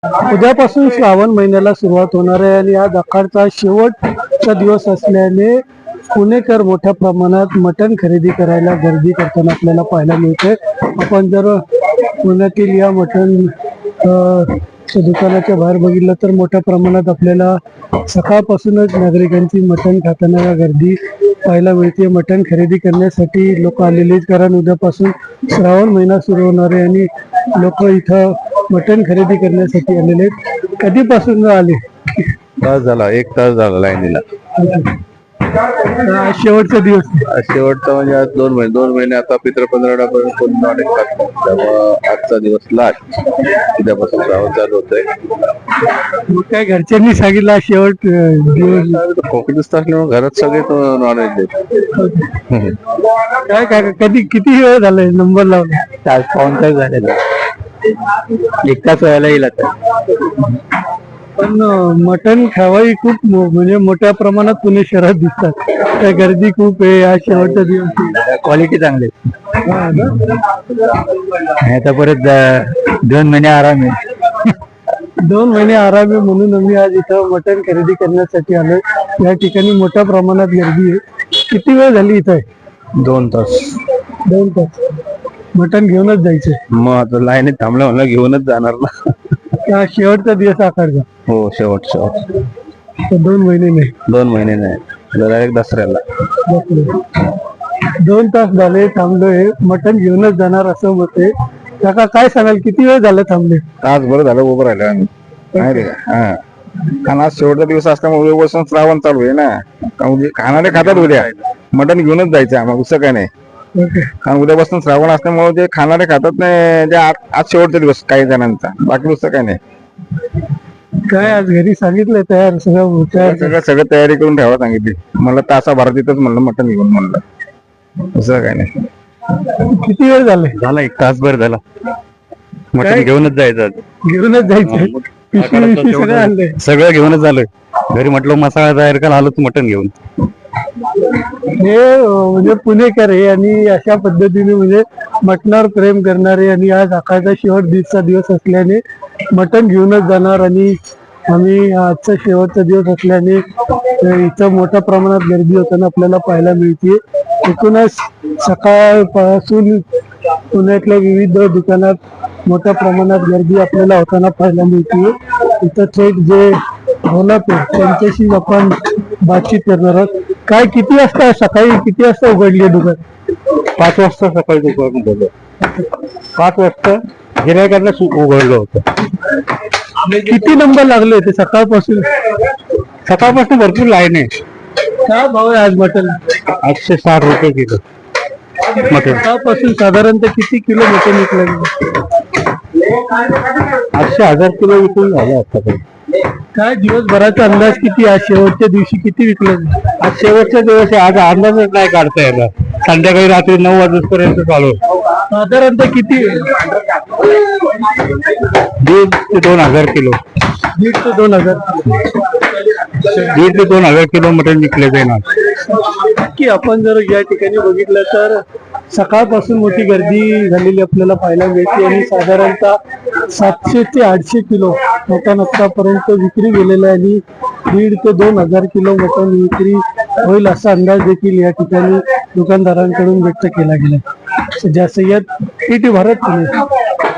उद्यापासून श्रावण महिन्याला सुरुवात होणार आहे आणि आज अखाडचा शेवटचा दिवस असल्याने पुणेकर मोठ्या प्रमाणात मटण खरेदी करायला गर्दी करताना आपल्याला पाहायला मिळते. आपण जर पुण्यातील या मटण दुकानाच्या बाहेर बघितलं तर मोठ्या प्रमाणात आपल्याला सकाळपासूनच नागरिकांची मटण खाताना गर्दी पाहायला मिळते. मटण खरेदी करण्यासाठी लोक आलेले आहेत, कारण उद्यापासून श्रावण महिना सुरू होणार आहे आणि लोक इथं मटण खरेदी करण्यासाठी आलेले आहेत. कधीपासून आले? तास झाला, 1 तास झाला लाईनीला. आज शेवटचा दिवस. शेवटचा म्हणजे आज 2 महिने आता पित्र 15 पर्यंत कोण नॉन खात, त्यामुळं आजचा दिवस लास्ट. उद्यापासून श्रावण चालू होतंय. काय घरच्यांनी सांगितलं शेवट दिवस? कोकणीच असल्यामुळे घरात सगळे नॉनव्हेज देत. काय काय कधी किती वेळ झालाय नंबर लावला? तास पाऊण तास झालेला, 1 तास व्हायला येईल आता. पण मटण खावाही खूप म्हणजे मोठ्या प्रमाणात पुणे शहरात दिसतात. त्या गर्दी खूप आहे. आज शेवटचा दिवस, क्वालिटी चांगली आता परत 2 महिने आराम आहे. 2 महिने आराम आहे म्हणून आम्ही आज इथं मटण खरेदी करण्यासाठी आलोय. या ठिकाणी मोठ्या प्रमाणात गर्दी आहे. किती वेळ झाली इथं? 2 तास. 2 तास मटण घेऊनच जायचंय. मग आता लाईनीत थांबलं म्हणलं घेऊनच जाणार ना. शेवटचा दिवस आखाडचा. हो, शेवट. 2 महिने नाही. 2 महिने नाही, डायरेक्ट दसऱ्याला. 2 तास झाले थांबलोय, मटण घेऊनच जाणार असं मत आहे. काका काय सांगाल, किती वेळ झालं थांबले? तास बरं झालं उभं राहिलं आम्ही. नाही रे, हा. कारण आज शेवटचा दिवस असल्यामुळे उद्यापासून श्रावण चालू आहे ना. खाणारे खातात उद्या, मटण घेऊनच जायचं आम्हाला, दुसरं काय नाही. कारण उद्यापासून श्रावण असल्यामुळे जे खाणारे खातात नाही, आज शेवटचा दिवस काही जणांचा, बाकी दुसरं काय नाही. काय आज घरी सांगितलं तयार सगळं तयारी करून ठेवा सांगितली. मला तासाभरात तिथंच म्हणलं मटण घेऊन, म्हणलं दुसरं काय नाही. किती वेळ झाले? झाला 1 तासभर झाला. मटण घेऊनच जायचं, घेऊनच जायचं. सगळं घेऊनच झालं. घरी म्हटलं मसाला तयार करा, आलोच मटण घेऊन. हे म्हणजे पुणेकर आहे आणि अशा पद्धतीने म्हणजे मटणावर प्रेम करणारे, आणि आज अखाडचा शेवटचा दिवस असल्याने मटण घेऊनच जाणार. आणि आम्ही आजचा शेवटचा दिवस असल्याने इथं मोठ्या प्रमाणात गर्दी होताना आपल्याला पाहायला मिळते. एकूणच सकाळपासून पुण्यातल्या विविध दुकानात मोठ्या प्रमाणात गर्दी आपल्याला होताना पाहायला मिळते. इथं थेट जे होलाप आहे त्यांच्याशी आपण बातचीत करणार आहोत. काय किती वाजता, सकाळी किती वाजता उघडली दुकान? 5 वाजता सकाळी दुकान उघडलं. 5 वाजता गिऱ्हाईकांना उघडलं होतं. किती नंबर लागले होते सकाळपासून? सकाळपासून भरपूर लाईन आहे. काय भाव आहे आज मटण? 860 रुपये किलो मटण. सकाळपासून साधारणतः किती किलो मटण विकलं? 800,000 किलो विकून झालं आतापर्यंत. काय दिवसभराचा अंदाज किती? आज शेवटच्या दिवशी किती विकलं? आज शेवटचा दिवस आहे, आज अंदाजच नाही काढता येणार. संध्याकाळी रात्री 9 वाजेपर्यंत चालू. साधारणतः किती? 1,500 ते 2,000 किलो. 1,500 ते 2,000. 1,500 ते 2,000 किलो मटण विकले जाणार. नक्की आपण जर या ठिकाणी बघितलं तर सकाळपासून मोठी गर्दी झालेली आपल्याला पाहायला मिळते आणि साधारणतः 700 ते 800 किलो मटण आतापर्यंत विक्री गेलेलं आहे आणि 1,500 ते 2,000 किलो मटण विक्री होईल असा अंदाज देखील या ठिकाणी दुकानदारांकडून व्यक्त केला गेला. सय्यद, ईटी भारत पुणे.